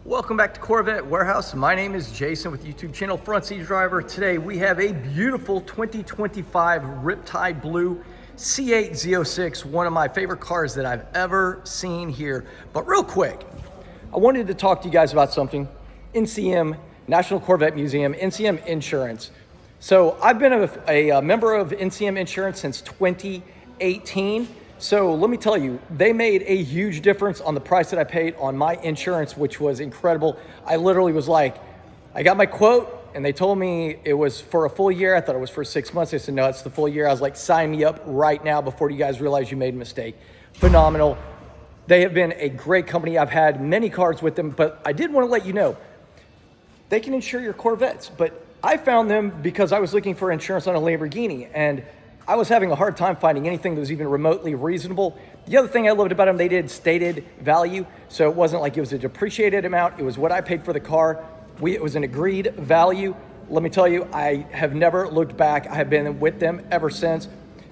Welcome back to Corvette Warehouse. My name is Jason with YouTube channel Front Seat Driver. Today we have a beautiful 2025 Riptide Blue C8 Z06, one of my favorite cars that I've ever seen here. But real quick, I wanted to talk to you guys about something. NCM, National Corvette Museum, NCM Insurance. So I've been a member of NCM Insurance since 2018. So let me tell you, they made a huge difference on the price that I paid on my insurance, which was incredible. I literally was like, I got my quote and they told me it was for a full year. I thought it was for 6 months. They said, no, it's the full year. I was like, sign me up right now before you guys realize you made a mistake. Phenomenal. They have been a great company. I've had many cars with them, but I did want to let you know, they can insure your Corvettes, but I found them because I was looking for insurance on a Lamborghini, and I was having a hard time finding anything that was even remotely reasonable. The other thing I loved about them, they did stated value. So it wasn't like it was a depreciated amount. It was what I paid for the car. It was an agreed value. Let me tell you, I have never looked back. I have been with them ever since.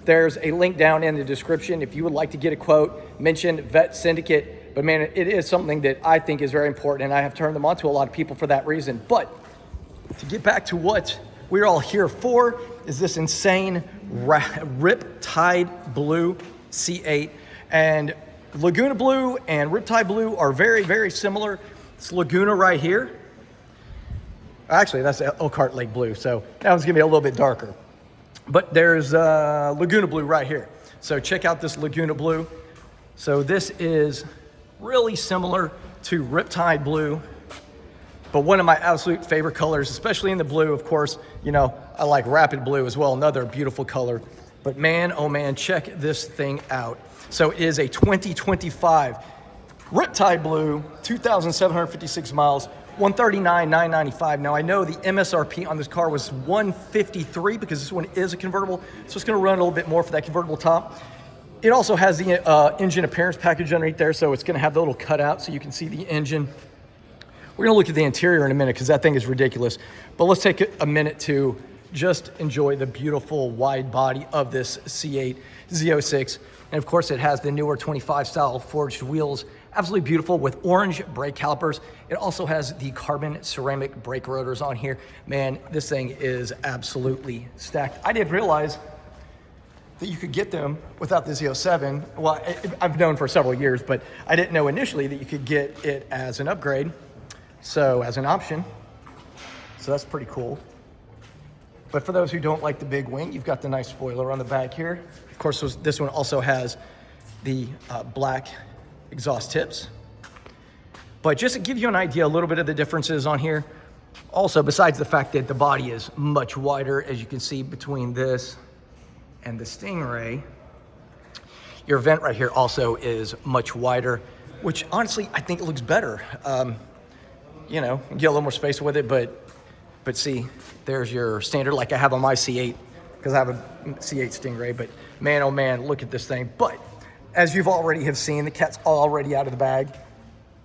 There's a link down in the description if you would like to get a quote. Mention Vette Syndicate. But man, it is something that I think is very important, and I have turned them on to a lot of people for that reason. But to get back to what we're all here for, is this insane Riptide Blue C8. And Laguna Blue and Riptide Blue are very, very similar. It's Laguna right here. Actually, that's Elkhart Lake Blue, so that one's gonna be a little bit darker. But there's Laguna Blue right here. So check out this Laguna Blue. So this is really similar to Riptide Blue, but one of my absolute favorite colors, especially in the blue, of course, you know, I like Rapid Blue as well, another beautiful color. But man, oh man, check this thing out. So it is a 2025 Riptide Blue, 2,756 miles, $139,995. Now I know the MSRP on this car was $153 because this one is a convertible, so it's gonna run a little bit more for that convertible top. It also has the engine appearance package underneath there, so it's gonna have the little cutout so you can see the engine. We're gonna look at the interior in a minute because that thing is ridiculous. But let's take a minute to just enjoy the beautiful wide body of this C8 Z06. And of course it has the newer 25 style forged wheels, absolutely beautiful with orange brake calipers. It also has the carbon ceramic brake rotors on here. Man, this thing is absolutely stacked. I didn't realize that you could get them without the Z07. Well, I've known for several years, but I didn't know initially that you could get it as an upgrade. So as an option, so that's pretty cool. But for those who don't like the big wing, you've got the nice spoiler on the back here. Of course, this one also has the black exhaust tips. But just to give you an idea, a little bit of the differences on here. Also, besides the fact that the body is much wider, as you can see between this and the Stingray, your vent right here also is much wider, which honestly, I think it looks better. You know, get a little more space with it, but see, there's your standard like I have on my C8, because I have a C8 Stingray. But man, oh man, look at this thing. But as you've already have seen, the cat's already out of the bag.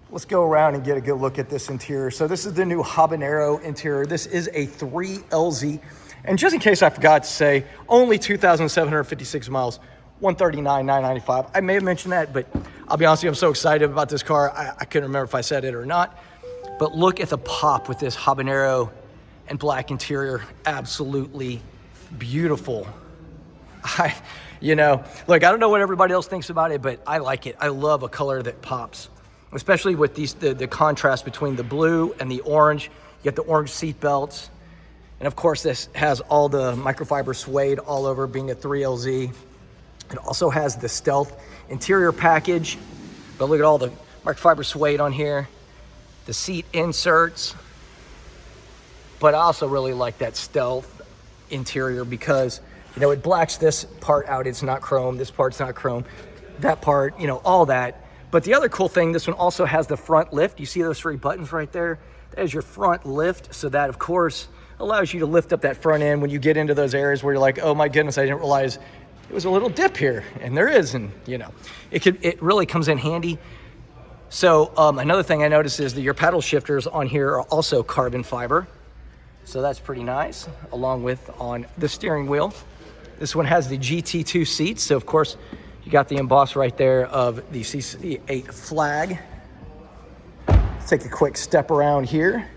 Let's go around and get a good look at this interior. So this is the new Habanero interior. This is a 3LZ. And just in case I forgot to say, only 2,756 miles, $139,995. I may have mentioned that, but I'll be honest with you, I'm so excited about this car. I couldn't remember if I said it or not. But look at the pop with this Habanero and black interior. Absolutely beautiful. You know, look, I don't know what everybody else thinks about it, but I like it. I love a color that pops, especially with these the contrast between the blue and the orange. You get the orange seat belts. And of course, this has all the microfiber suede all over, being a 3LZ. It also has the stealth interior package, but look at all the microfiber suede on here. The seat inserts, but I also really like that stealth interior because, you know, it blacks this part out. It's not chrome. This part's not chrome. That part, you know, all that. But the other cool thing, this one also has the front lift. You see those three buttons right there? That is your front lift. So that, of course, allows you to lift up that front end when you get into those areas where you're like, oh my goodness, I didn't realize it was a little dip here. And there is, and you know, it really comes in handy. So another thing I noticed is that your paddle shifters on here are also carbon fiber. So that's pretty nice, along with on the steering wheel. This one has the GT2 seats. So of course, you got the emboss right there of the C8 flag. take a quick step around here.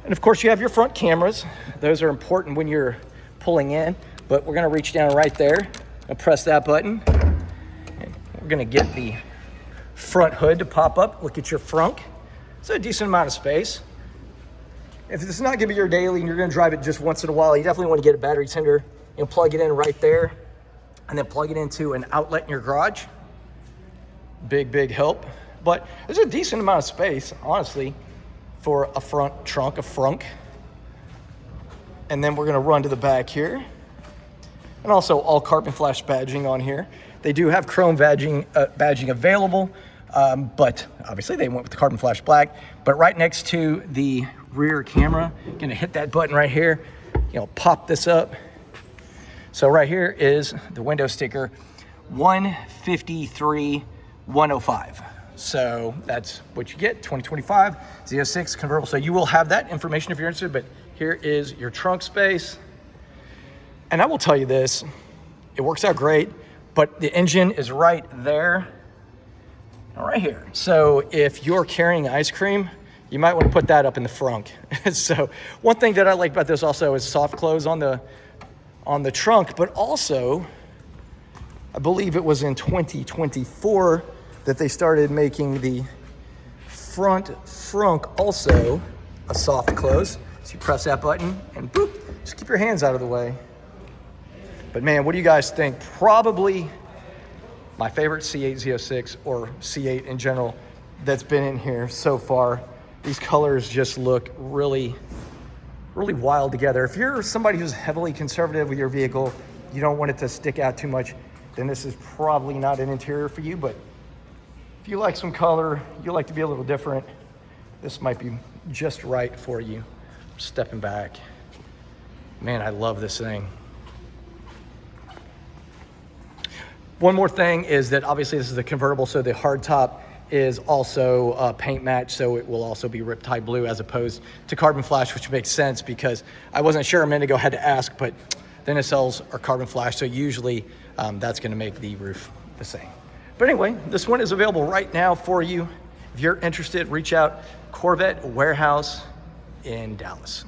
And of course you have your front cameras. Those are important when you're pulling in, but we're gonna reach down right there and press that button. And we're gonna get the front hood to pop up. Look at your frunk. It's a decent amount of space. If it's not gonna be your daily and you're gonna drive it just once in a while, you definitely wanna get a battery tender. You'll plug it in right there and then plug it into an outlet in your garage. Big help. But there's a decent amount of space, honestly, for a front trunk, a frunk. And then we're gonna run to the back here. And also all carbon flash badging on here. They do have chrome badging available, but obviously they went with the carbon flash black. But right next to the rear camera, gonna hit that button right here, pop this up. So right here is the window sticker, 153,105. So that's what you get, 2025 Z06 convertible. So you will have that information if you're interested, but here is your trunk space. And I will tell you this, it works out great, but the engine is right there, right here. So if you're carrying ice cream, you might want to put that up in the frunk. So one thing that I like about this also is soft close on the trunk, but also I believe it was in 2024 that they started making the front frunk also a soft close. So you press that button and boop, just keep your hands out of the way. But man, what do you guys think? Probably my favorite C8 Z06 or C8 in general that's been in here so far. These colors just look really wild together. If you're somebody who's heavily conservative with your vehicle, you don't want it to stick out too much, then this is probably not an interior for you. But if you like some color, you like to be a little different, this might be just right for you. Stepping back. Man, I love this thing. One more thing is that obviously this is a convertible, so the hardtop is also paint match, so it will also be Riptide blue as opposed to carbon flash, which makes sense because I wasn't sure a minute ago, had to ask, but the nacelles are carbon flash, so usually that's gonna make the roof the same. But anyway, this one is available right now for you. If you're interested, reach out, Corvette Warehouse in Dallas.